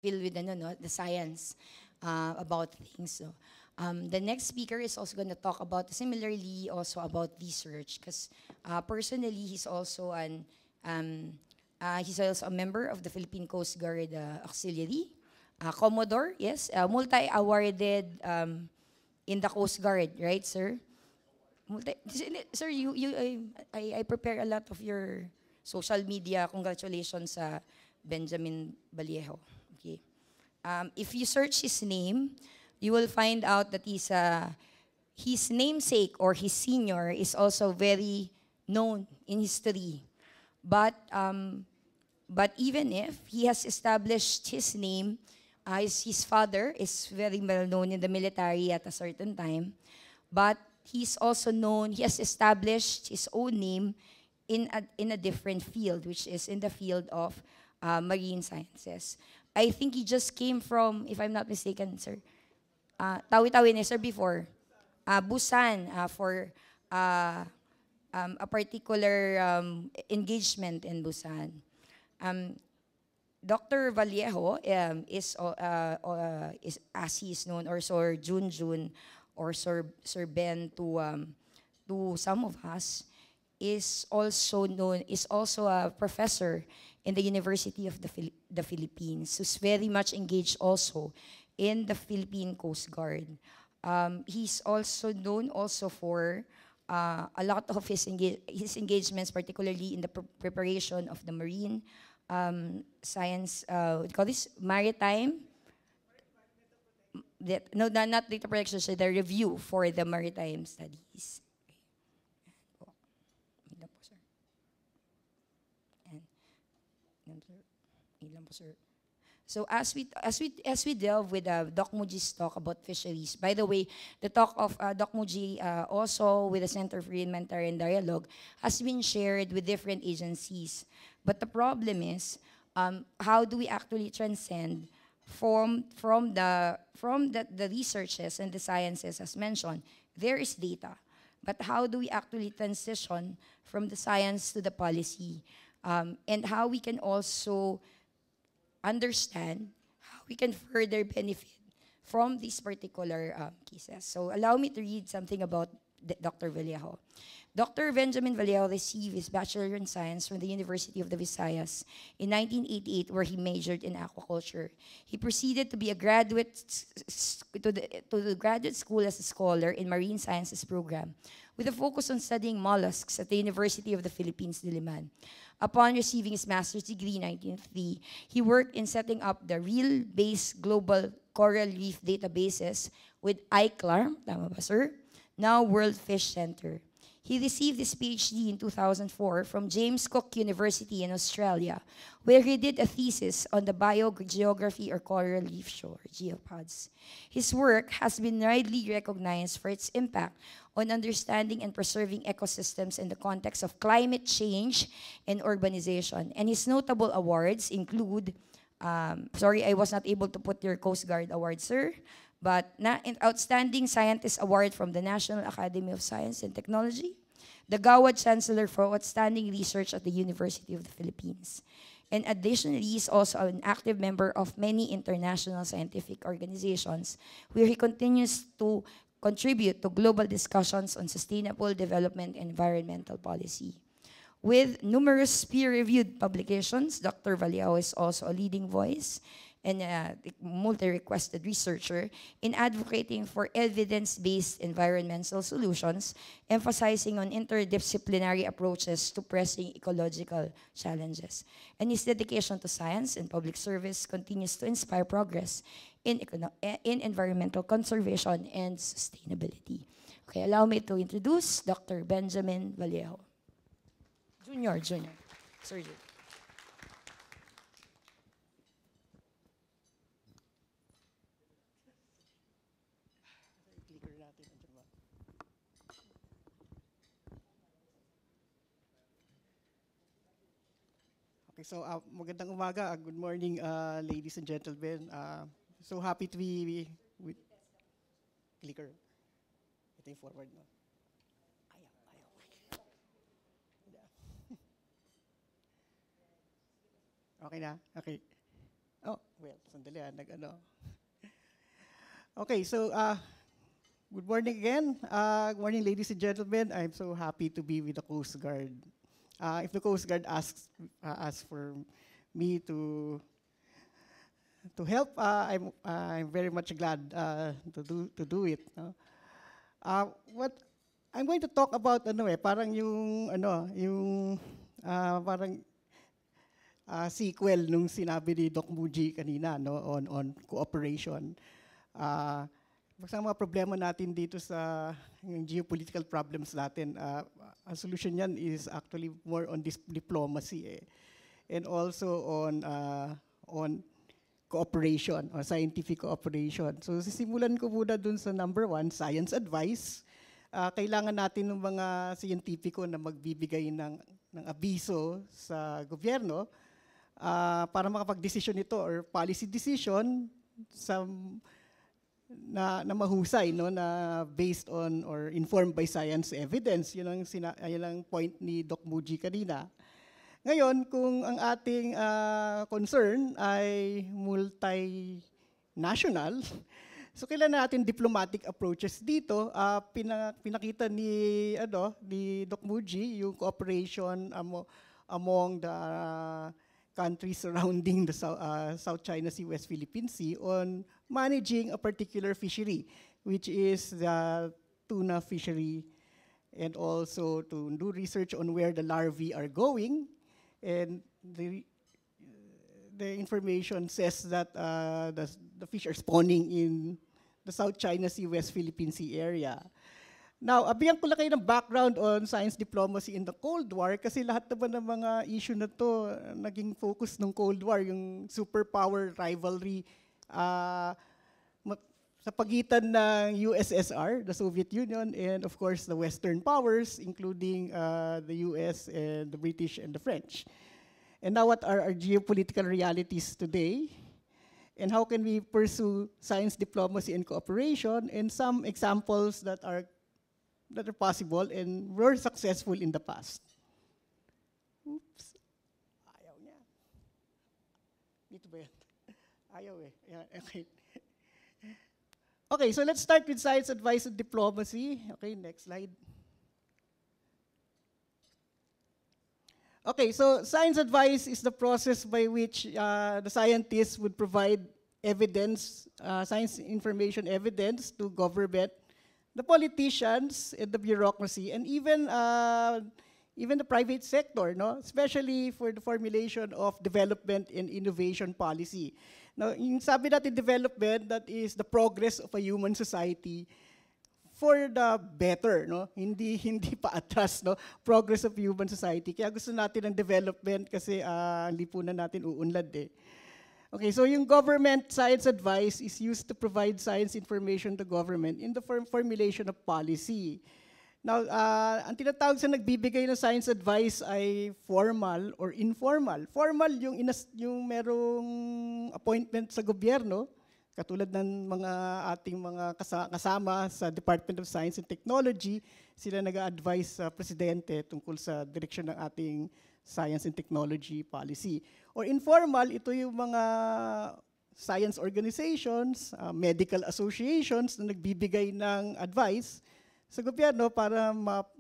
filled with ano, no, the science about things. So, the next speaker is also going to talk about similarly also about research because personally um, he's also a member of the Philippine Coast Guard Auxiliary, Commodore, yes, multi-awarded in the Coast Guard, right, sir? Sir, I prepare a lot of your social media. Congratulations sa Benjamin Vallejo. Okay. If you search his name, you will find out that his namesake or his senior is also very known in history. But but even if he has established his name, his father is very well known in the military at a certain time, but he's also known, he has established his own name in a different field, which is in the field of marine sciences. I think he just came from, if I'm not mistaken, sir, Tawi-Tawi na, sir, before. Busan for uh, a particular engagement in Busan. Um, Dr. Vallejo is, as he is known, or Sir Junjun, or Sir Ben to some of us, is also a professor in the University of the Philippines, who's very much engaged also in the Philippine Coast Guard. He's also known also for a lot of his engagements, particularly in the preparation of the marine science, what do you call this, maritime, no, not data protection, so the review for the maritime studies. Ilan po, sir? And, ilan po, sir? So as we delve with Doc Muji's talk about fisheries. By the way, the talk of Doc Muji also with the Center for Humanitarian Dialogue has been shared with different agencies. But the problem is, how do we actually transcend from the researches and the sciences as mentioned? There is data, but how do we actually transition from the science to the policy, and how we can also understand how we can further benefit from these particular cases. So allow me to read something about Dr. Vallejo. Dr. Benjamin Vallejo received his Bachelor in Science from the University of the Visayas in 1988, where he majored in aquaculture. He proceeded to be a to the graduate school as a scholar in Marine Sciences program, with a focus on studying mollusks at the University of the Philippines, Diliman. Upon receiving his master's degree in 1903, he worked in setting up the real-based global coral reef databases with ICLAR, tama ba, sir? Now World Fish Center. He received his PhD in 2004 from James Cook University in Australia, where he did a thesis on the biogeography or coral reef shore, geopods. His work has been widely recognized for its impact on understanding and preserving ecosystems in the context of climate change and urbanization. And his notable awards include, sorry, I was not able to put your Coast Guard award, sir, but an Outstanding Scientist Award from the National Academy of Science and Technology, the Gawad Chancellor for Outstanding Research at the University of the Philippines. And additionally, he is also an active member of many international scientific organizations where he continues to contribute to global discussions on sustainable development and environmental policy. With numerous peer-reviewed publications, Dr. Vallejo is also a leading voice and a multi-requested researcher in advocating for evidence-based environmental solutions, emphasizing on interdisciplinary approaches to pressing ecological challenges. And his dedication to science and public service continues to inspire progress in environmental conservation and sustainability. Okay, allow me to introduce Dr. Benjamin Vallejo. Junior. Sir Junior. Okay, so magandang umaga. Good morning, ladies and gentlemen. So happy to be with clicker. Ito yung forward, no? Okay na? Okay. Oh, well, sandali nag-ano. Okay, so good morning again. Good morning, ladies and gentlemen. I'm so happy to be with the Coast Guard. If the Coast Guard asks for me to help, I'm very much glad to do it. No? What I'm going to talk about parang yung parang sequel nung sinabi ni Doc Muji kanina on cooperation. Basta mga problema natin dito sa yung geopolitical problems natin, ang solution yan is actually more on this diplomacy and also on cooperation or scientific cooperation. So sisimulan ko muna dun sa number 1, science advice. Kailangan natin ng mga siyentipiko na magbibigay ng abiso sa gobyerno para makapag-desisyon ito or policy decision na mahusay, no, na based on or informed by science evidence. Yun ang point ni Doc Muji kanina. Ngayon, kung ang ating concern ay multinational, so kailangan natin diplomatic approaches dito. Pinakita ni Doc Muji yung cooperation among the countries surrounding the South China Sea, West Philippine Sea on managing a particular fishery, which is the tuna fishery, and also to do research on where the larvae are going. And the information says that the fish are spawning in the South China Sea, West Philippine Sea area. Now, bigyan ko lang kayo ng background on science diplomacy in the Cold War kasi lahat naman ng mga issue na to naging focus ng Cold War, yung superpower rivalry sa pagitan ng USSR, the Soviet Union, and of course the Western powers, including the US and the British and the French. And now what are our geopolitical realities today? And how can we pursue science diplomacy and cooperation? And some examples that are possible and were successful in the past. Oops. Ayaw niya. Dito ba yan? Ayaw eh. Yeah, okay. Okay, so let's start with science advice and diplomacy. Okay, next slide. Okay, so science advice is the process by which the scientists would provide evidence, science information evidence to government, the politicians, and the bureaucracy, and even the private sector, no? Especially for the formulation of development and innovation policy. Now, yung sabi natin development, that is the progress of a human society for the better, no? Hindi pa atras, no? Progress of human society. Kaya gusto natin ng development kasi hindi po na natin uunlad eh. Okay, so yung government science advice is used to provide science information to government in the formulation of policy. Now, ang tinatawag sa nagbibigay ng science advice ay formal or informal. Formal yung merong appointment sa gobyerno, katulad ng mga ating mga kasama sa Department of Science and Technology, sila nag-a-advise sa presidente tungkol sa direksyon ng ating science and technology policy. Or informal, ito yung mga science organizations, medical associations na nagbibigay ng advice sa gobyerno para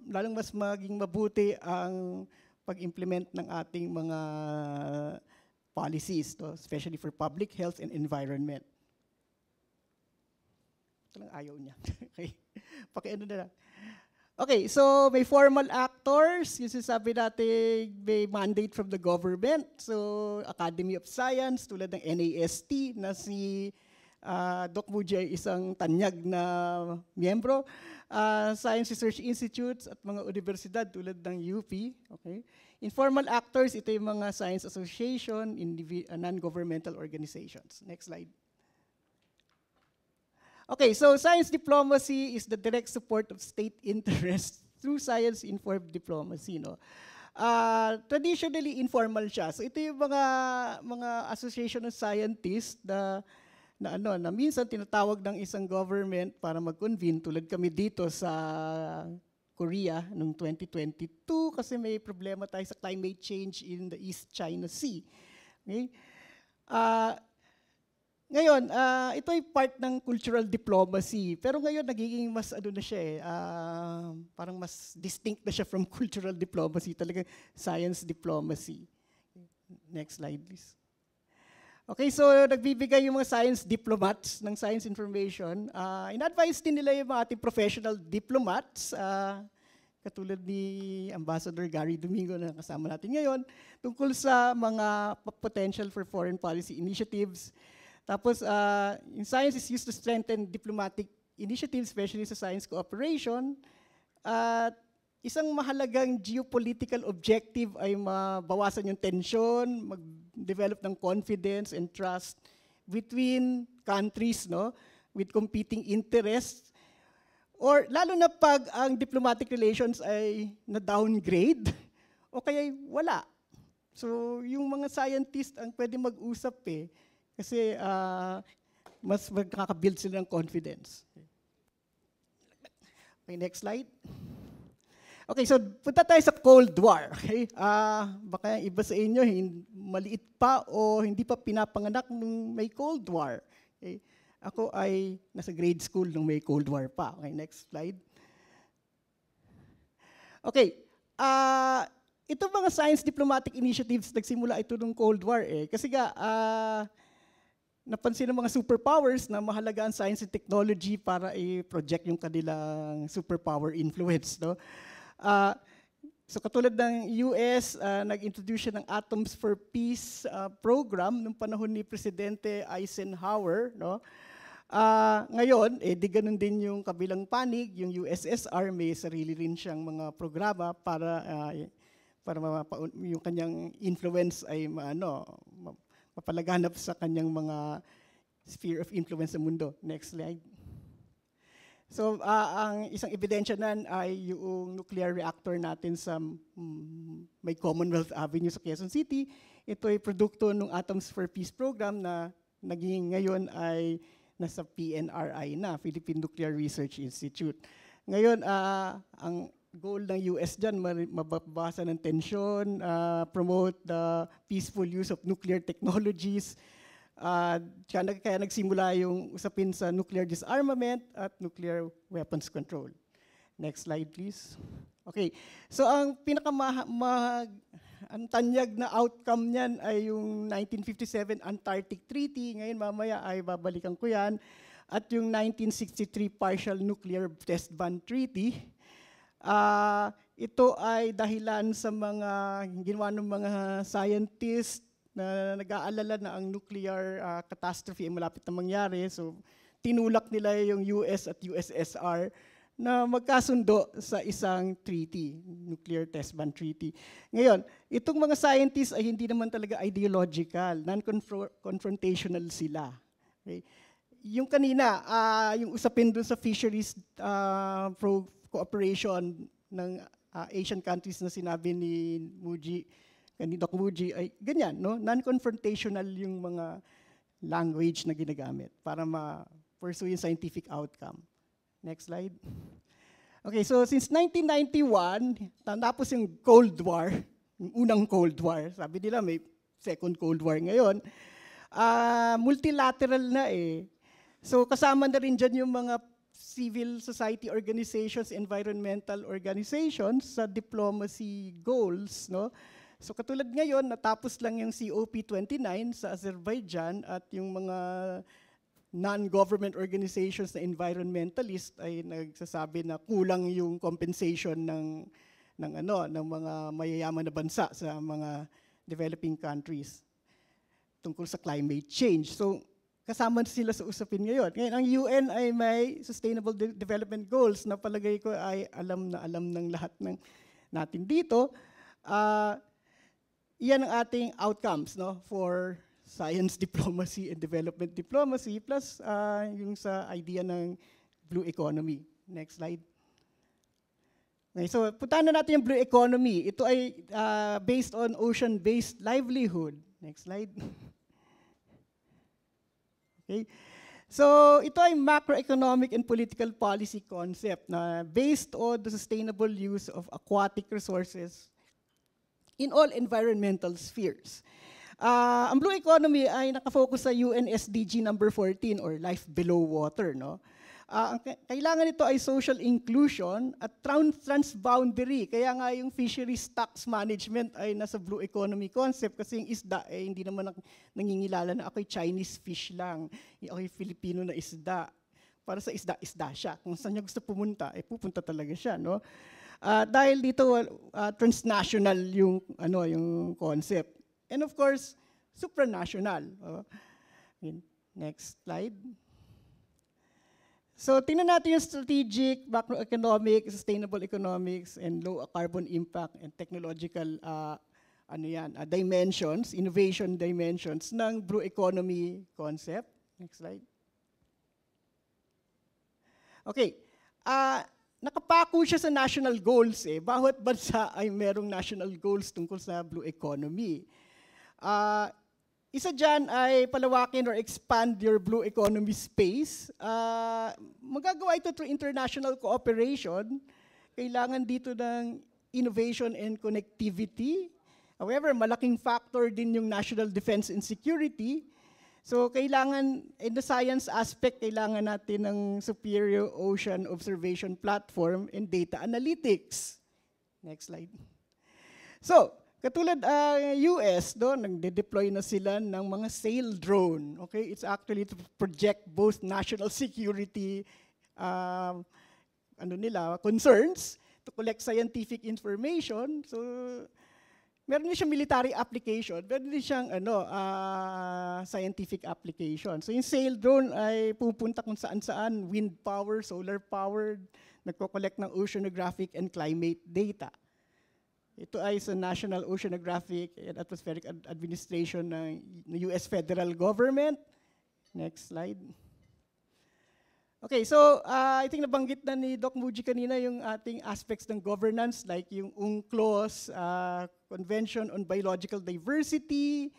lalong mas maging mabuti ang pag-implement ng ating mga policies, especially for public health and environment. Ito lang ayaw niya. Okay. Pakiano na lang. Okay, so may formal actors, yung sinasabi natin may mandate from the government. So Academy of Science, tulad ng NAST, na si Doc Muji ay isang tanyag na miyembro. Science Research Institutes at mga universidad tulad ng UP. Okay. Informal actors, ito yung mga science association, non-governmental organizations. Next slide. Okay, so science diplomacy is the direct support of state interests through science-informed diplomacy, no? Traditionally informal siya. So ito yung mga association of scientists na minsan tinatawag ng isang government para mag-convene, tulad kami dito sa Korea noong 2022 kasi may problema tayo sa climate change in the East China Sea. Okay? Ngayon, ito ay part ng cultural diplomacy. Pero ngayon, nagiging mas ano na siya parang mas distinct na siya from cultural diplomacy, talagang science diplomacy. Next slide, please. Okay, so nagbibigay yung mga science diplomats ng science information. In-advise din nila yung mga ating professional diplomats, katulad ni Ambassador Gary Domingo na kasama natin ngayon, tungkol sa mga potential for foreign policy initiatives. Tapos, in science is used to strengthen diplomatic initiatives, especially sa science cooperation. At isang mahalagang geopolitical objective ay mabawasan yung tension, mag-develop ng confidence and trust between countries, no, with competing interests. Or lalo na pag ang diplomatic relations ay na-downgrade o kaya wala. So yung mga scientists ang pwede mag-usap kasi mas magkakabuild sila ng confidence. Okay, next slide. Okay, so punta tayo sa Cold War. Okay? Baka iba sa inyo, maliit pa o hindi pa pinapanganak nung may Cold War. Okay? Ako ay nasa grade school nung may Cold War pa. Okay, next slide. Okay, itong mga science diplomatic initiatives, nagsimula ito nung Cold War Kasi napansin ng mga superpowers na mahalaga ang science and technology para i-project yung kanilang superpower influence, no? So katulad ng US, nag-introduce siya ng Atoms for Peace program nung panahon ni Presidente Eisenhower, no? Ngayon, di ganun din yung kabilang panig, yung USSR may sarili rin siyang mga programa para yung kanyang influence ay mapalaganap sa kanyang mga sphere of influence sa mundo. Next slide. So, ang isang ebidensya nan ay yung nuclear reactor natin sa may Commonwealth Avenue sa Quezon City. Ito ay produkto ng Atoms for Peace program na naging ngayon ay nasa PNRI na, Philippine Nuclear Research Institute. Ngayon, ang goal ng US dyan, mababasa ng tensyon, promote the peaceful use of nuclear technologies. Kaya nagsimula yung usapin sa nuclear disarmament at nuclear weapons control. Next slide, please. Okay, so ang ang tanyag na outcome niyan ay yung 1957 Antarctic Treaty. Ngayon mamaya ay babalikan ko yan. At yung 1963 Partial Nuclear Test Ban Treaty. Ito ay dahilan sa mga ginawa ng mga scientists na nag-aalala na ang nuclear catastrophe ay malapit na mangyari. So, tinulak nila yung US at USSR na magkasundo sa isang treaty, Nuclear Test Ban Treaty. Ngayon, itong mga scientists ay hindi naman talaga ideological, non-confrontational sila. Okay? Yung kanina, yung usapin dun sa fisheries cooperation ng Asian countries na sinabi ni Doc Muji ay ganyan, no? Non-confrontational yung mga language na ginagamit para ma-pursue yung scientific outcome. Next slide. Okay, so since 1991, tapos yung Cold War, yung unang Cold War, sabi nila may second Cold War ngayon, multilateral na So kasama na rin dyan yung mga civil society organizations, environmental organizations sa diplomacy goals, no? So katulad ngayon, natapos lang yung COP29 sa Azerbaijan at yung mga non-government organizations na environmentalist ay nagsasabi na kulang yung compensation ng mga mayayaman na bansa sa mga developing countries tungkol sa climate change. So kasama sila sa usapin ngayon. Ngayon, ang UN ay may Sustainable Development Goals na palagay ko ay alam ng lahat ng natin dito. Iyan ang ating outcomes, no, for science diplomacy and development diplomacy plus yung sa idea ng blue economy. Next slide. Okay, so puntahan na natin yung blue economy. Ito ay based on ocean-based livelihood. Next slide. Okay. So ito ay macroeconomic and political policy concept na based on the sustainable use of aquatic resources in all environmental spheres. Ang Blue Economy ay nakafocus sa UN SDG number 14 or Life Below Water. No? Kailangan nito ay social inclusion at transboundary. Kaya nga yung fisheries tax management ay nasa Blue Economy concept kasi yung isda hindi naman nangingilala na ako'y Chinese fish lang, ako'y Filipino na isda. Para sa isda siya. Kung saan niya gusto pumunta, pupunta talaga siya. No? Dahil dito transnational yung concept. And of course, supranational. Next slide. So, tingnan natin yung strategic, macroeconomic, sustainable economics, and low carbon impact and technological dimensions, innovation dimensions ng Blue Economy concept. Next slide. Okay. Nakapako siya sa national goals. Bawat bansa ay merong national goals tungkol sa Blue Economy. Isa dyan ay palawakin or expand your blue economy space. Magagawa ito through international cooperation. Kailangan dito ng innovation and connectivity. However, malaking factor din yung national defense and security. So kailangan, in the science aspect, kailangan natin ng superior ocean observation platform and data analytics. Next slide. So, katulad US, nagde-deploy na sila ng mga sail drone. Okay? It's actually to project both national security concerns, to collect scientific information. So, meron din siyang military application, meron din siyang scientific application. So, yung sail drone ay pupunta kung saan-saan, wind power, solar powered, nagko-collect ng oceanographic and climate data. Ito ay sa National Oceanographic and Atmospheric Administration ng US Federal Government. Next slide. Okay, so I think nabanggit na ni Doc Muji kanina yung ating aspects ng governance like yung UNCLOS, Convention on Biological Diversity.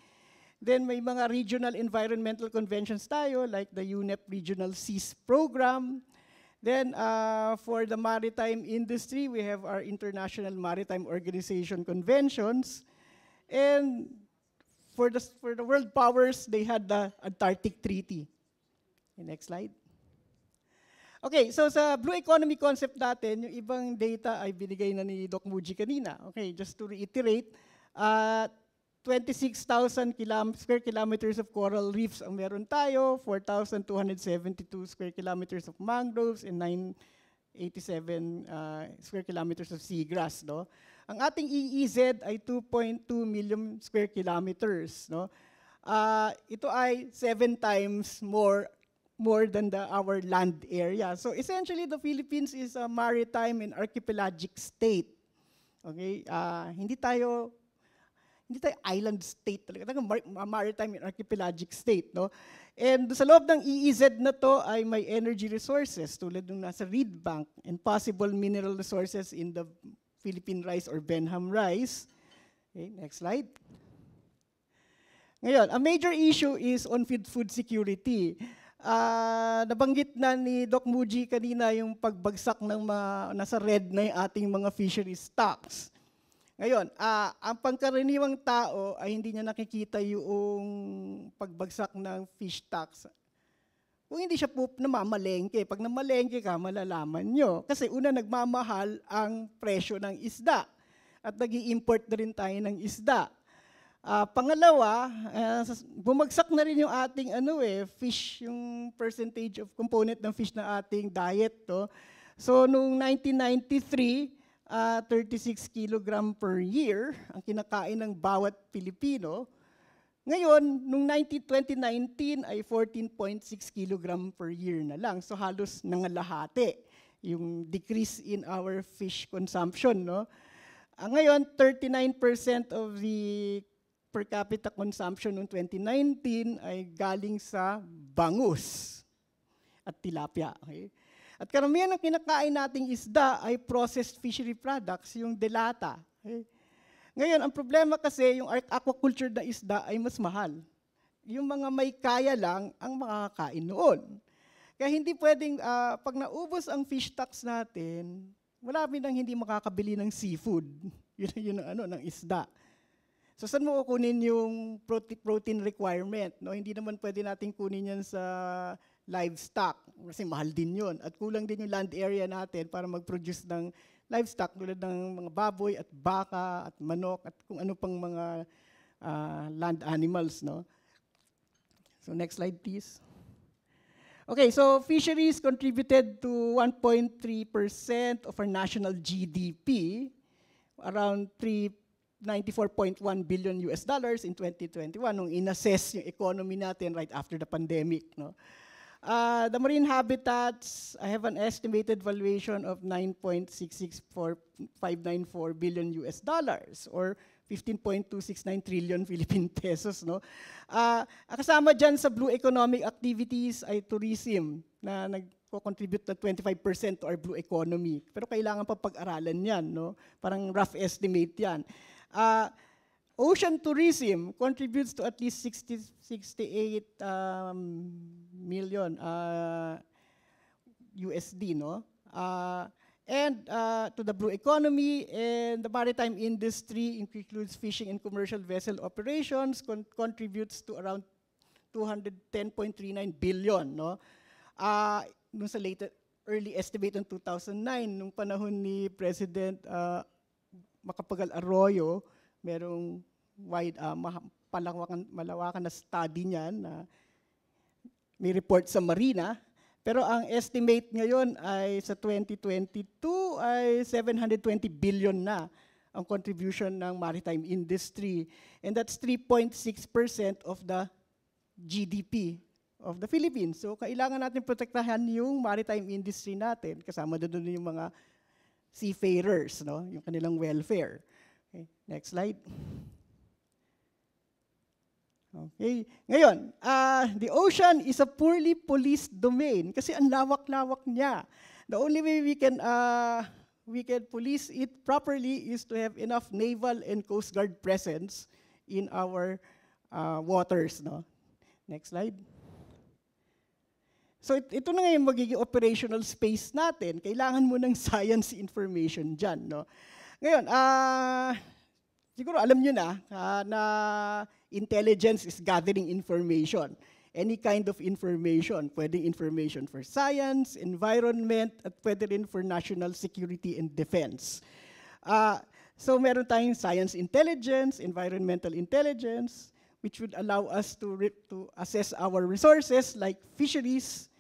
Then may mga regional environmental conventions tayo like the UNEP Regional Seas Program. Then, for the maritime industry, we have our International Maritime Organization conventions. And for the world powers, they had the Antarctic Treaty. Okay, next slide. Okay, so sa Blue Economy concept natin, yung ibang data ay binigay na ni Doc Muji kanina. Okay, just to reiterate, 26,000 square kilometers of coral reefs ang meron tayo, 4,272 square kilometers of mangroves, and 987 square kilometers of seagrass. No? Ang ating EEZ ay 2.2 million square kilometers. No? Ito ay 7 times more than our land area. So essentially, the Philippines is a maritime and archipelagic state. Okay? Hindi tayo island state talaga, maritime and archipelagic state, no? And sa loob ng EEZ na to ay may energy resources tulad ng nasa reed bank and possible mineral resources in the Philippine rice or Benham rice. Okay, next slide. Ngayon, a major issue is on food security. Nabanggit na ni Doc Muji kanina yung pagbagsak ng nasa red na yung ating mga fishery stocks. Ngayon, ang pangkaraniwang tao ay hindi niya nakikita yung pagbagsak ng fish tax. Kung hindi siya namamalengke, pag namalengke ka, malalaman nyo. Kasi una, nagmamahal ang presyo ng isda. At nag-i-import na rin tayo ng isda. Pangalawa, bumagsak na rin yung ating fish, yung percentage of component ng fish na ating diet. To. So, noong 1993, 36 kilogram per year ang kinakain ng bawat Pilipino. Ngayon, noong 2019 ay 14.6 kilogram per year na lang. So halos nangalahati yung decrease in our fish consumption. No? Ngayon, 39% of the per capita consumption noong 2019 ay galing sa bangus at tilapia. Okay? At karamihan ng kinakain nating isda ay processed fishery products, yung delata. Okay? Ngayon, ang problema kasi, yung aquaculture na isda ay mas mahal. Yung mga may kaya lang ang makakakain noon. Kaya hindi pwedeng, pag naubos ang fish stocks natin, wala nang hindi makakabili ng seafood. Yun ang ng isda. So saan mo kukunin yung protein requirement? No? Hindi naman pwede natin kunin yan sa livestock kasi mahal din yun. At kulang din yung land area natin para mag-produce ng livestock tulad ng mga baboy at baka at manok at kung ano pang mga land animals. No? So next slide please. Okay, so fisheries contributed to 1.3% of our national GDP, around 394.1 billion US dollars in 2021 nung inassess yung economy natin right after the pandemic. No? The marine habitats, I have an estimated valuation of 9.664594 billion US dollars or 15.269 trillion Philippine pesos. No? Kasama dyan sa blue economic activities ay tourism na nagko-contribute na 25% to our blue economy. Pero kailangan pa pag-aralan yan. No? Parang rough estimate yan. Ocean tourism contributes to at least 68 million USD, no? And to the blue economy, and the maritime industry includes fishing and commercial vessel operations, contributes to around 210.39 billion, no? Nung sa early estimate in 2009, nung panahon ni President Macapagal Arroyo, merong wide, malawakan na study niyan na may report sa Marina. Pero ang estimate ngayon ay sa 2022 ay 720 billion na ang contribution ng maritime industry. And that's 3.6% of the GDP of the Philippines. So kailangan natin protektahan yung maritime industry natin. Kasama doon yung mga seafarers, no? Yung kanilang welfare. Okay, next slide. Okay. Ngayon, the ocean is a poorly policed domain kasi ang lawak-lawak niya. The only way we can police it properly is to have enough naval and coast guard presence in our waters. No? Next slide. So ito na ngayon magiging operational space natin. Kailangan mo ng science information dyan. No? Ngayon, siguro alam nyo na intelligence is gathering information. Any kind of information. Pwedeng information for science, environment, at pwede rin for national security and defense. So meron tayong science intelligence, environmental intelligence, which would allow us to assess our resources like fisheries.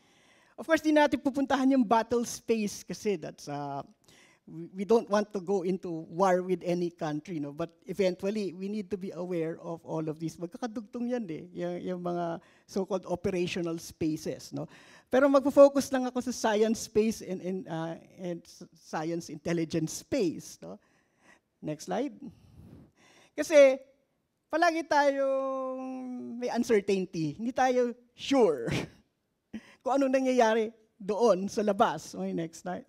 Of course, di natin pupuntahan yung battle space kasi that's we don't want to go into war with any country, no? But eventually, we need to be aware of all of these. Magkakadugtong yan yung mga so-called operational spaces. No? Pero magpo-focus lang ako sa science space and science intelligence space. No? Next slide. Kasi palagi tayong may uncertainty. Hindi tayo sure kung ano nangyayari doon sa labas. Okay, next slide.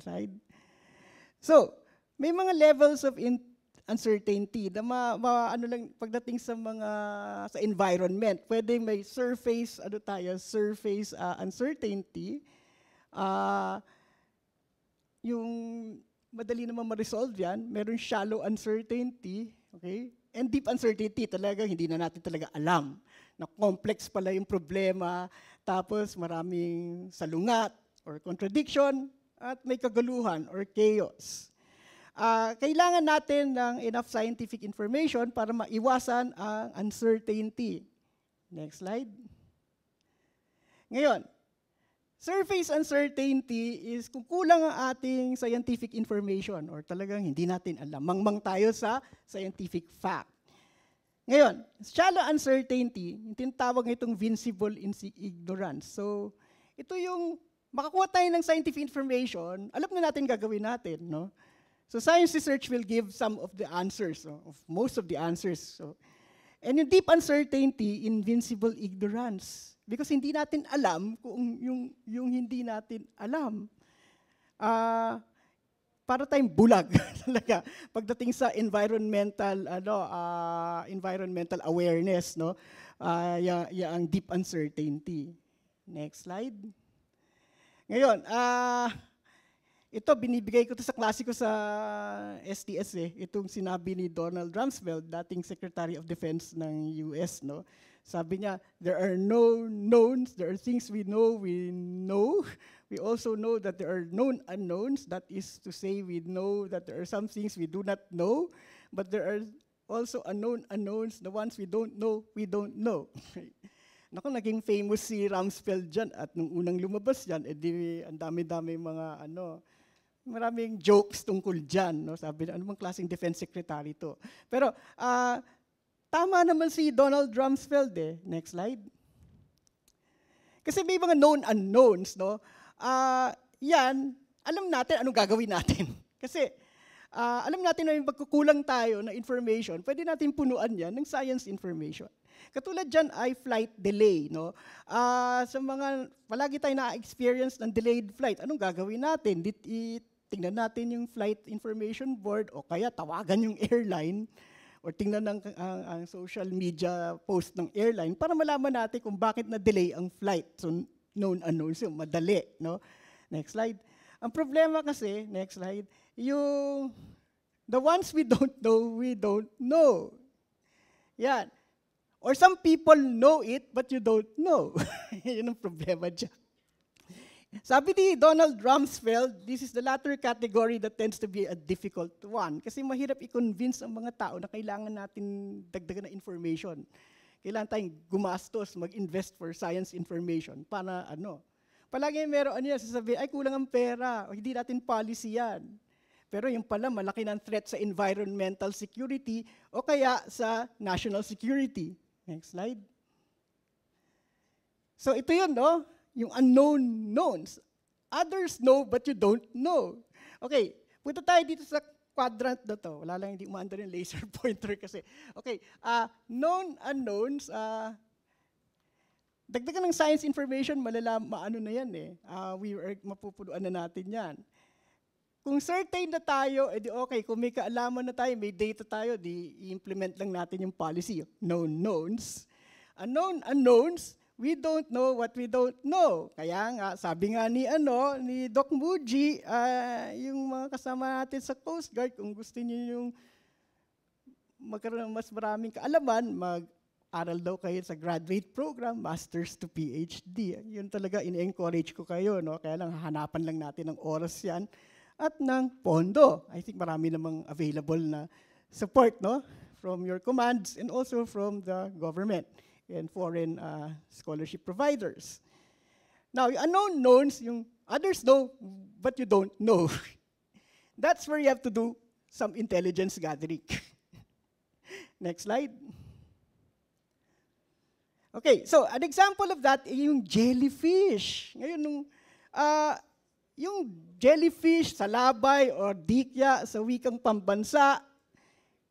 So, may mga levels of uncertainty na ano lang pagdating sa sa environment. Pwede may surface uncertainty. Yung madali naman ma-resolve yan. Meron shallow uncertainty, okay? And deep uncertainty, talaga hindi na natin talaga alam na complex pala yung problema, tapos maraming salungat or contradiction, at may kagaluhan or chaos. Kailangan natin ng enough scientific information para maiwasan ang uncertainty. Next slide. Ngayon, surface uncertainty is kung kulang ang ating scientific information or talagang hindi natin alam. Mangmang tayo sa scientific fact. Ngayon, shallow uncertainty, yung tinatawag itong vincible ignorance. So, ito yung makakuha tayo ng scientific information, alam na natin gagawin natin. No? So science research will give some of the answers, of most of the answers. So, and yung deep uncertainty, invincible ignorance. Because hindi natin alam kung yung hindi natin alam. Para tayong bulag talaga pagdating sa environmental awareness, no? Yung deep uncertainty. Next slide. Ngayon, ito, binibigay ko to sa klase ko sa STS itong sinabi ni Donald Rumsfeld, dating Secretary of Defense ng US, no? Sabi niya, there are no knowns, there are things we know. We also know that there are known unknowns. That is to say, we know that there are some things we do not know, but there are also unknown unknowns, the ones we don't know, we don't know. Naku, naging famous si Rumsfeld dyan, at nung unang lumabas dyan, edi ang dami-dami mga maraming jokes tungkol dyan. No? Sabi na, ano bang klaseng defense secretary to? Pero, tama naman si Donald Rumsfeld Next slide. Kasi may mga known unknowns, no? Yan, alam natin anong gagawin natin. Kasi, alam natin na yung pagkukulang tayo na information, pwede natin punuan yan ng science information. Katulad dyan ay flight delay, no? Sa mga, palagi tayo na-experience ng delayed flight, anong gagawin natin? Tingnan natin yung flight information board o kaya tawagan yung airline o tingnan ang social media post ng airline para malaman natin kung bakit na-delay ang flight. So, known unknowns, so madali, no? Next slide. Ang problema kasi, next slide, the ones we don't know. Yan. Or some people know it, but you don't know. Yun ang problema dyan. Sabi ni Donald Rumsfeld, this is the latter category that tends to be a difficult one. Kasi mahirap i-convince ang mga tao na kailangan natin dagdagan na information. Kailangan tayong gumastos, mag-invest for science information. Para palagi meron sasabihin, ay kulang ang pera, o hindi natin policy yan. Pero yung pala, malaki ng threat sa environmental security o kaya sa national security. Next slide. So ito yun, no? Yung unknown knowns. Others know, but you don't know. Okay, punta tayo dito sa quadrant na to. Wala lang, hindi umaandar yung laser pointer kasi. Okay, known unknowns, dagdagan ng science information, maano na yan mapupunuan na natin yan. Kung certain na tayo, edi okay, kung may kaalaman na tayo, may data tayo, di i-implement lang natin yung policy, known knowns. Unknown unknowns, we don't know what we don't know. Kaya nga, sabi nga ni Doc Muji, yung mga kasama natin sa Coast Guard, kung gusto niyo yung magkaroon ng mas maraming kaalaman, mag-aral daw kayo sa graduate program, master's to PhD. Yun talaga, in-encourage ko kayo, no? Kaya lang, hahanapan lang natin ng oras yan at ng pondo. I think marami namang available na support, no? From your commands and also from the government and foreign scholarship providers. Now, yung unknown knowns, yung others know, but you don't know. That's where you have to do some intelligence gathering. Next slide. Okay, so an example of that ay yung jellyfish. Ngayon, yung jellyfish sa labay or dikya sa wikang pambansa,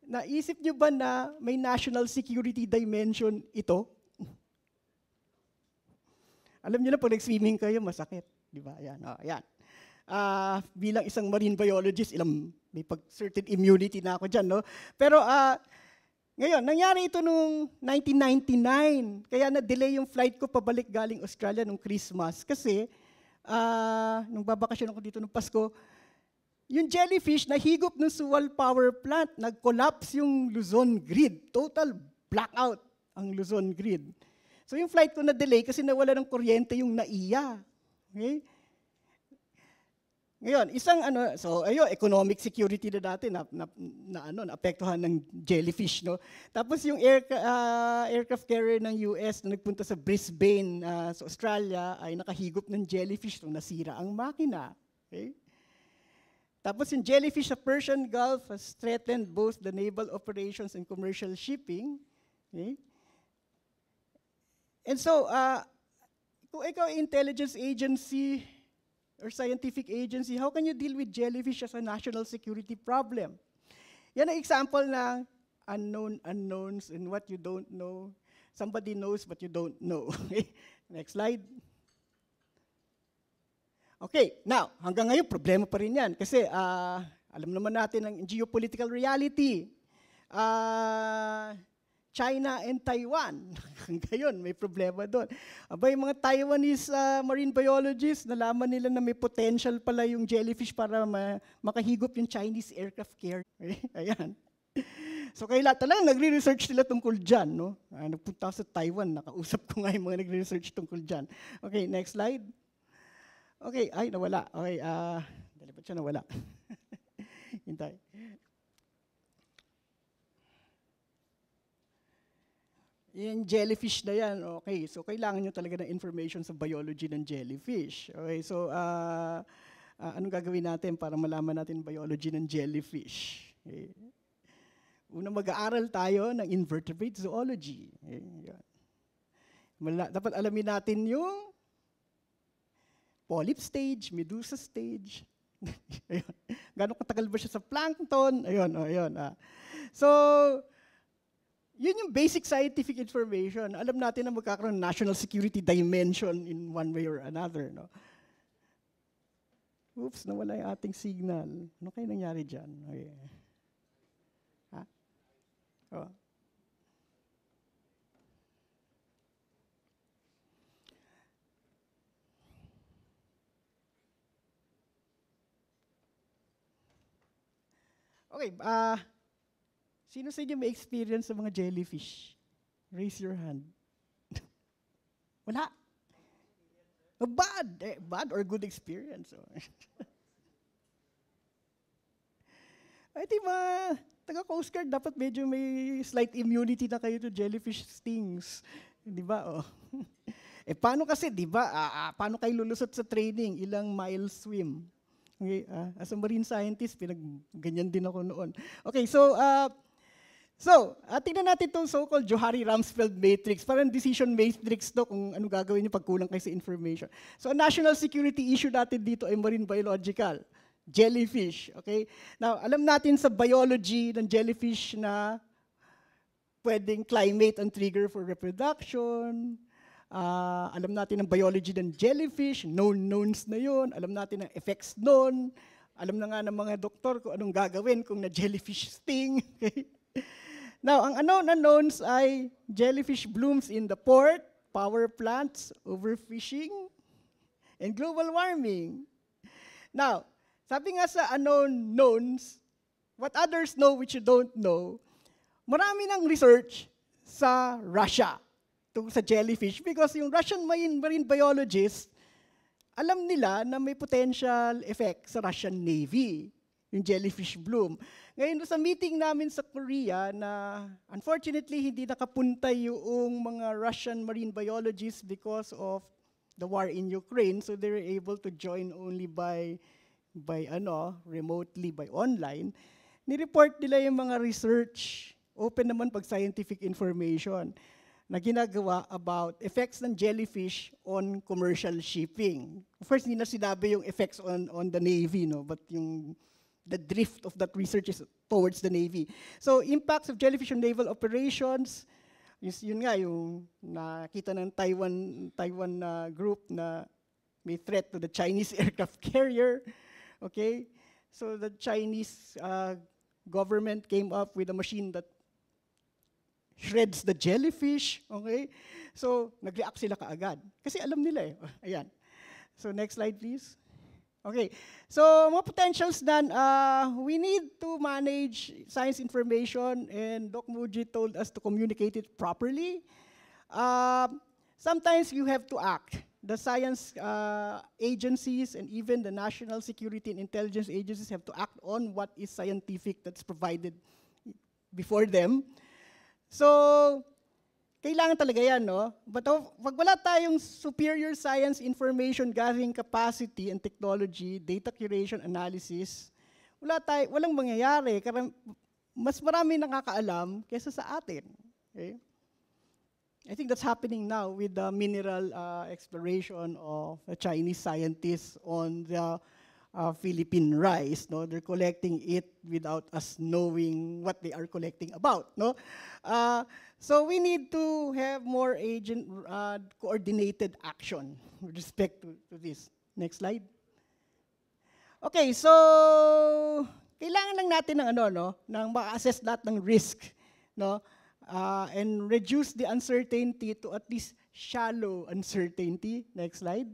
naisip nyo ba na may national security dimension ito? Alam nyo na, pag nag-swimming kayo, masakit. Di ba? Ayan. Ayan. Bilang isang marine biologist, may certain immunity na ako dyan, no? Pero ngayon, nangyari ito noong 1999. Kaya na-delay yung flight ko pabalik galing Australia nung Christmas. Kasi, nung babakasyon ako dito nung Pasko, yung jellyfish nahigop ng Suwal Power Plant, nag-collapse yung Luzon grid. Total blackout ang Luzon grid. So yung flight ko na-delay kasi nawala ng kuryente yung NAIA. Okay? Ngayon, economic security na dati naapektuhan ng jellyfish, no? Tapos yung aircraft carrier ng US na nagpunta sa Brisbane, sa Australia, ay nakahigop ng jellyfish nung nasira ang makina. Okay? Tapos yung jellyfish sa Persian Gulf has threatened both the naval operations and commercial shipping. Okay? And so, kung ikaw intelligence agency or scientific agency, how can you deal with jellyfish as a national security problem? Yan ang example ng unknown unknowns and what you don't know. Somebody knows but you don't know. Next slide. Okay, now, hanggang ngayon, problema pa rin yan. Kasi alam naman natin ang geopolitical reality. China and Taiwan. Ngayon, may problema doon. Aba, yung mga Taiwanese marine biologists, nalaman nila na may potential pala yung jellyfish para makahigop yung Chinese aircraft carrier. Ayan. So kaya talagang nagre-research sila tungkol dyan. No? Nagpunta ako sa Taiwan, nakausap ko nga yung mga nagre-research tungkol dyan. Okay, next slide. Okay, ay, nawala. Okay, dali pa siya nawala. Hintay. Yung jellyfish na yan, okay. So, kailangan nyo talaga ng information sa biology ng jellyfish. Okay, so, anong gagawin natin para malaman natin biology ng jellyfish? Okay. Una, mag-aaral tayo ng invertebrate zoology. Okay, yan. Dapat alamin natin yung polyp stage, medusa stage. Ayun. Gano'ng katagal ba siya sa plankton? Ayun, ayun. So, yun yung basic scientific information. Alam natin na magkakaroon ng national security dimension in one way or another. No? Oops, nawala yung ating signal. Ano kayo nangyari dyan? Okay. Ha? Oh. Okay, sino sa inyo may experience sa mga jellyfish? Raise your hand. Wala. Bad or good experience. Ay, di ba, taga-Coast Guard, dapat medyo may slight immunity na kayo to jellyfish stings. Di ba? Oh. Paano kasi, di ba, paano kayo lulusot sa training? Ilang miles swim? Okay, as a marine scientist, ganyan din ako noon. Okay, so, tingnan natin itong so-called Johari-Rumsfeld matrix. Parang decision matrix to kung ano gagawin niyo pag kulang kayo sa information. So, a national security issue natin dito ay marine biological. Jellyfish, okay? Now, alam natin sa biology ng jellyfish na pwedeng climate ang trigger for reproduction. Alam natin ang biology ng jellyfish, knowns na yun. Alam natin ang effects nun. Alam na nga ng mga doktor kung anong gagawin kung na-jellyfish sting. Okay? Now, ang unknowns ay jellyfish blooms in the port, power plants, overfishing, and global warming. Now, sabi nga sa unknowns, what others know which you don't know, marami ng research sa Russia tungkol sa jellyfish because yung Russian marine biologists, alam nila na may potential effect sa Russian Navy, yung jellyfish bloom. Ngayon, sa meeting namin sa Korea na unfortunately hindi nakapunta yung mga Russian marine biologists because of the war in Ukraine, so they were able to join only by remotely, by online. Nireport nila yung mga research, open naman pag scientific information, na ginagawa about effects ng jellyfish on commercial shipping. Of course, hindi na sinabi yung effects on the Navy, no? But the drift of that research is towards the Navy. So, impacts of jellyfish on naval operations, yun nga, yung nakita ng Taiwan group na may threat to the Chinese aircraft carrier. Okay? So, the Chinese government came up with a machine that shreds the jellyfish, okay? So, nag-react sila kaagad. Kasi alam nila eh. Ayan. So, next slide, please. Okay. So, mga potentials dan, we need to manage science information, and Doc Muji told us to communicate it properly. Sometimes you have to act. The science agencies and even the national security and intelligence agencies have to act on what is scientific that's provided before them. So, kailangan talaga yan, no? But pag wala tayong superior science information gathering capacity and technology, data curation, analysis, walang mangyayari. Mas marami nakakaalam kaysa sa atin. Okay? I think that's happening now with the mineral exploration of Chinese scientists on the Philippine rice. No? They're collecting it without us knowing what they are collecting about. No? So we need to have more coordinated action with respect to this. Next slide. Okay, so kailangan lang natin ng ng ma-assess lahat ng risk, no? and reduce the uncertainty to at least shallow uncertainty. Next slide.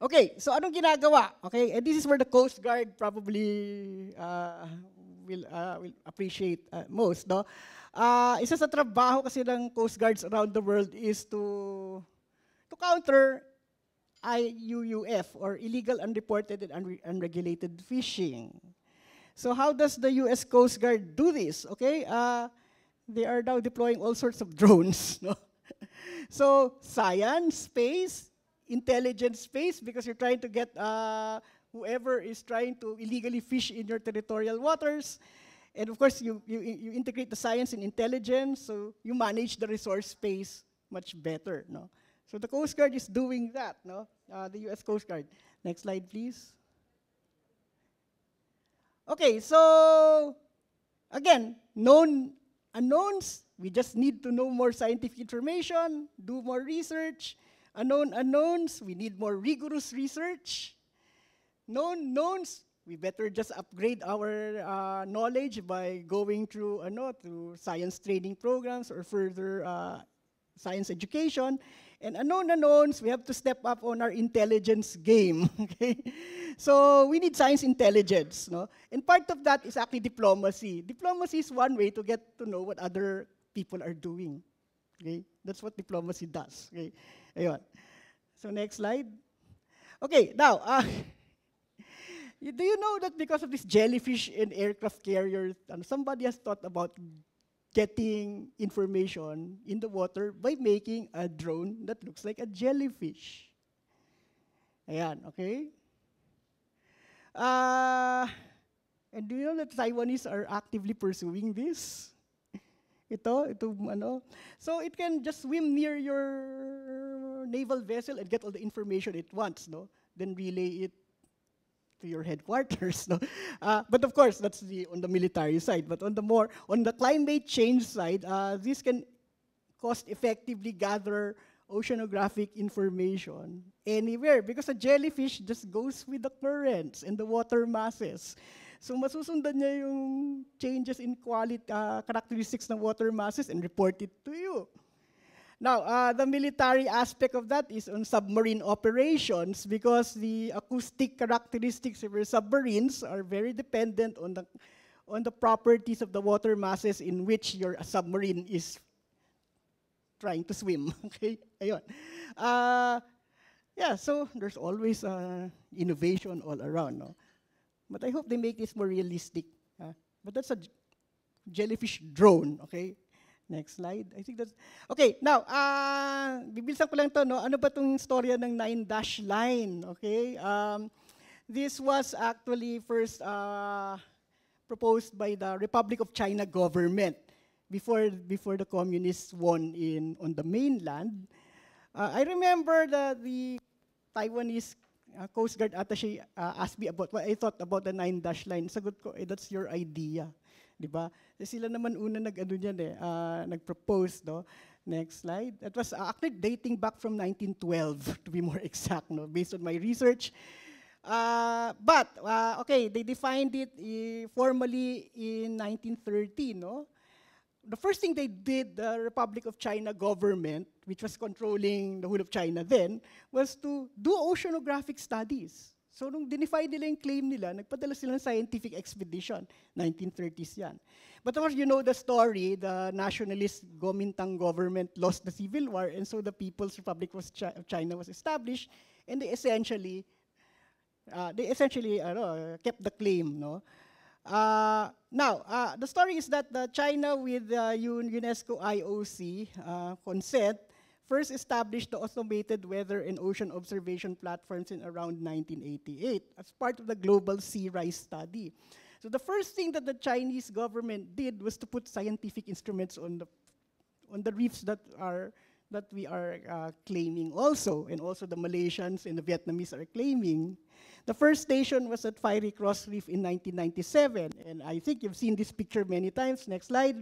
Okay, so anong ginagawa? Okay, and this is where the Coast Guard probably will appreciate most, no? Isa sa trabaho kasi ng Coast Guards around the world is to counter IUUF, or illegal, unreported, and unregulated fishing. So how does the US Coast Guard do this? Okay, they are now deploying all sorts of drones, no? So science, space, intelligence space, because you're trying to get whoever is trying to illegally fish in your territorial waters. And of course, you integrate the science and intelligence, so you manage the resource space much better, no? So the Coast Guard is doing that, no? The US Coast Guard. Next slide, please. Okay, so again, known unknowns, we just need to know more scientific information, do more research. Unknown unknowns, we need more rigorous research. Known knowns, we better just upgrade our knowledge by going through science training programs or further science education. And unknown unknowns, we have to step up on our intelligence game. Okay, so we need science intelligence, no? And part of that is actually diplomacy. Diplomacy is one way to get to know what other people are doing. Okay, that's what diplomacy does. Okay. Ayun. So next slide. Okay, now, do you know that because of this jellyfish and aircraft carriers, somebody has thought about getting information in the water by making a drone that looks like a jellyfish? Ayan, okay? And do you know that Taiwanese are actively pursuing this? Ito, So it can just swim near your naval vessel and get all the information it wants, no? Then relay it to your headquarters, no? But of course, that's on the military side. But on the climate change side, this can cost-effectively gather oceanographic information anywhere, because a jellyfish just goes with the currents and the water masses. So masusundan niya yung changes in quality, characteristics ng water masses and report it to you. Now, the military aspect of that is on submarine operations, because the acoustic characteristics of your submarines are very dependent on the properties of the water masses in which your submarine is trying to swim. Okay, ayun. Yeah, so there's always innovation all around, no? But I hope they make this more realistic. But that's a jellyfish drone, okay? Next slide. I think that's... Okay, now, bibilisan ko lang to, no? Ano ba itong storya ng 9-dash line, okay? This was actually first proposed by the Republic of China government before the communists won on the mainland. I remember the Taiwanese Coast Guard attaché asked me about what I thought about the 9-dash line. Sagot ko, that's your idea. Diba? Sila naman una nag-propose, no? Next slide. It was actually dating back from 1912, to be more exact, no? Based on my research. But, okay, they defined it formally in 1930, no? The first thing they did, the Republic of China government, which was controlling the whole of China then, was to do oceanographic studies. So nung dinefine nila yung claim nila, nagpadala sila ng scientific expedition, 1930s yan. But of course, you know the story, the nationalist Kuomintang government lost the civil war, and so the People's Republic of China was established, and they essentially kept the claim, no? Now, the story is that China, with UNESCO IOC consent, first established the automated weather and ocean observation platforms in around 1988 as part of the global sea rise study. So the first thing that the Chinese government did was to put scientific instruments on the reefs that we are claiming also, and also the Malaysians and the Vietnamese are claiming. The first station was at Fiery Cross Reef in 1997, and I think you've seen this picture many times. Next slide.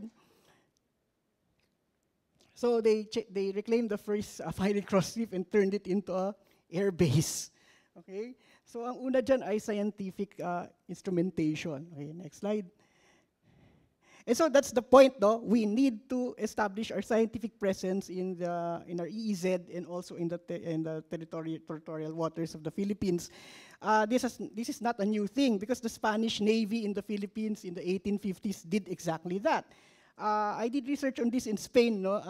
So they reclaimed the first Fiery Cross Reef and turned it into an air base. Okay? So ang una dyan ay scientific instrumentation. Okay, next slide. And so that's the point, though. We need to establish our scientific presence in our EEZ and also in the territorial waters of the Philippines. This is not a new thing, because the Spanish Navy in the Philippines in the 1850s did exactly that. I did research on this in Spain. No,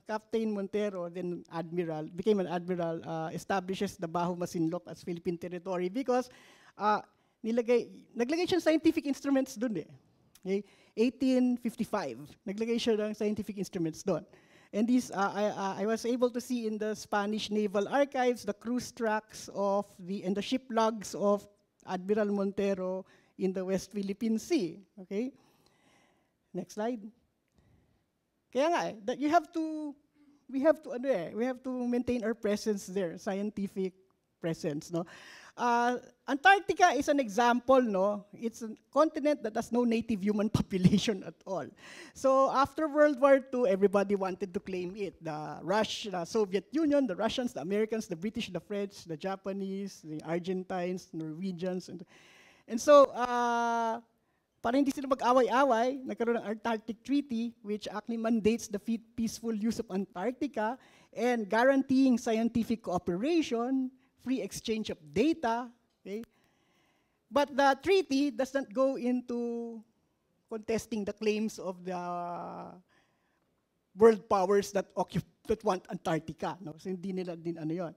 Captain Montero, then admiral, became an admiral, establishes the Bajo Masinloc as Philippine territory because naglagay siya ng scientific instruments dun eh. Okay? 1855, naglagay siya ng scientific instruments doon. And these, I was able to see in the Spanish Naval Archives the cruise tracks and the ship logs of Admiral Montero in the West Philippine Sea. Okay? Next slide. Kaya nga, we have to maintain our presence there, scientific presence, no? Antarctica is an example, no? It's a continent that has no native human population at all. So after World War II, everybody wanted to claim it. The Soviet Union, the Russians, the Americans, the British, the French, the Japanese, the Argentines, Norwegians. And so, para hindi sila mag-away-away, nagkaroon ng Antarctic Treaty, which actually mandates the peaceful use of Antarctica and guaranteeing scientific cooperation, free exchange of data, okay? But the treaty does not go into contesting the claims of the world powers that want Antarctica. No? So hindi nila din ano yun.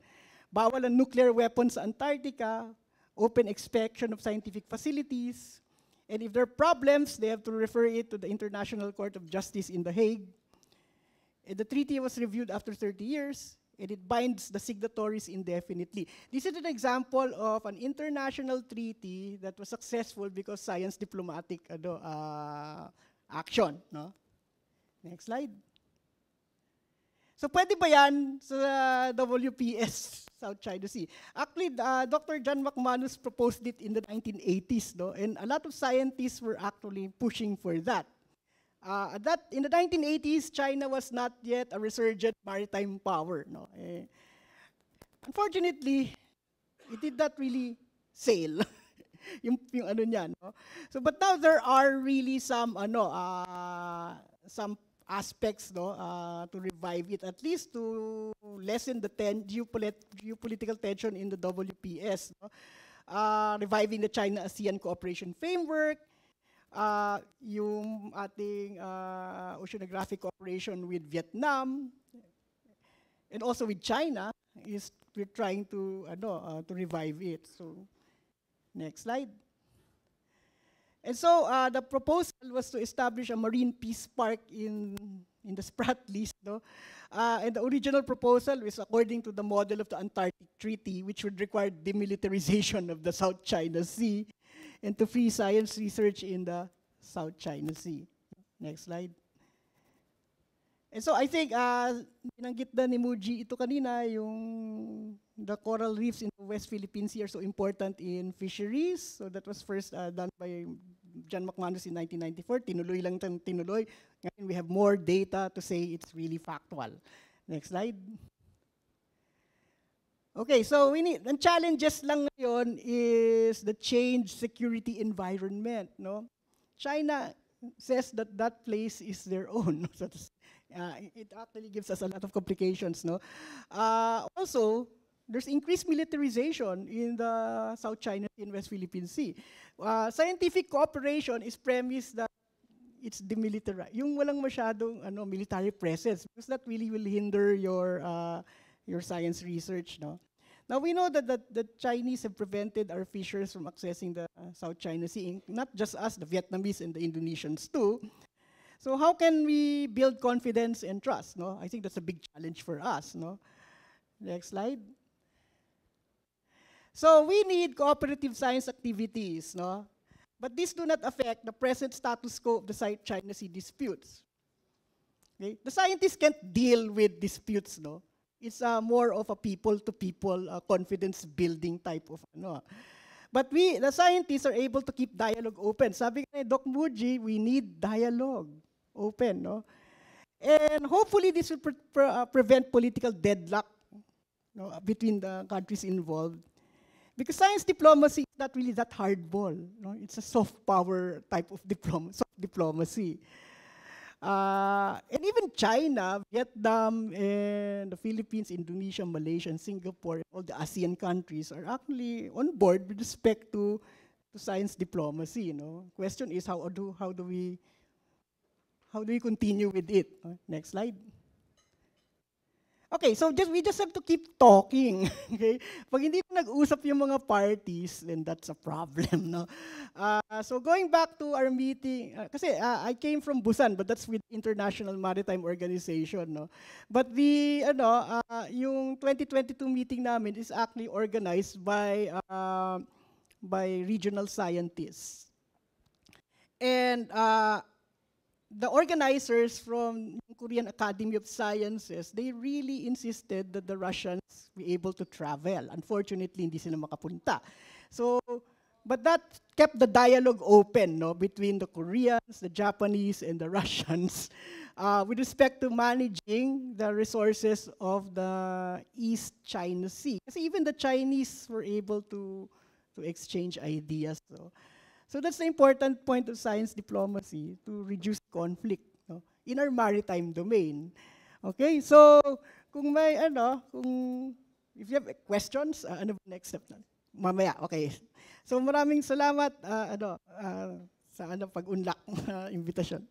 Bawal ang nuclear weapons sa Antarctica, open inspection of scientific facilities, and if there are problems, they have to refer it to the International Court of Justice in The Hague. And the treaty was reviewed after 30 years, and it binds the signatories indefinitely. This is an example of an international treaty that was successful because science diplomatic action. No? Next slide. So pwede ba yan sa WPS, South China Sea? Actually, Dr. John McManus proposed it in the 1980s, no? And a lot of scientists were actually pushing for that. In the 1980s, China was not yet a resurgent maritime power. No? Unfortunately, it did not really sail. yung ano niya. No? So, but now there are really some aspects, no, to revive it, at least to lessen the geopolitical tension in the WPS. No? Reviving the China-ASEAN Cooperation Framework, yung ating oceanographic cooperation with Vietnam and also with China we're trying to revive it. So next slide. And so the proposal was to establish a marine peace park in the Sprat list, no? And the original proposal was according to the model of the Antarctic Treaty, which would require demilitarization of the South China Sea and to free science research in the South China Sea. Next slide. And so I think, binanggit na ni Muji ito kanina, yung the coral reefs in the West Philippine Sea are so important in fisheries. So that was first done by John McManus in 1994. Tinuloy lang tinuloy. Ngayon we have more data to say it's really factual. Next slide. Okay, so ang challenges lang ngayon is the changed security environment, no? China says that that place is their own. So it actually gives us a lot of complications, no? Also, there's increased militarization in the South China Sea and West Philippine Sea. Scientific cooperation is premised that it's demilitarized. Yung walang masyadong military presence, because that really will hinder your science research, no? Now we know that the Chinese have prevented our fishers from accessing the South China Sea, not just us, the Vietnamese and the Indonesians too. So how can we build confidence and trust? No, I think that's a big challenge for us. No, next slide. So we need cooperative science activities. No, but these do not affect the present status quo of the South China Sea disputes. Okay, the scientists can't deal with disputes. No. It's more of a people-to-people confidence-building type of But the scientists are able to keep dialogue open. Sabi ni Doc Muji, we need dialogue open, no? And hopefully this will prevent political deadlock, no, between the countries involved. Because science diplomacy is not really that hardball. No? It's a soft power type of diplomacy, soft diplomacy. And even China, Vietnam, and the Philippines, Indonesia, Malaysia, and Singapore, all the ASEAN countries are actually on board with respect to science diplomacy. Question is how do we continue with it? Next slide. Okay, so we just have to keep talking. Okay, pag hindi na nag-usap yung mga parties, then that's a problem, no? So going back to our meeting, kasi I came from Busan, but that's with International Maritime Organization, no? But yung 2022 meeting namin is actually organized by regional scientists. And the organizers from Korean Academy of Sciences, they really insisted that the Russians be able to travel. Unfortunately, hindi sila makapunta. So, but that kept the dialogue open, no, between the Koreans, the Japanese, and the Russians with respect to managing the resources of the East China Sea. Kasi even the Chinese were able to exchange ideas. So that's the important point of science diplomacy, to reduce conflict, no, in our maritime domain. Okay, so if you have questions, ano ba next step na? Mamaya, okay. So maraming salamat sa pag-unlak invitation.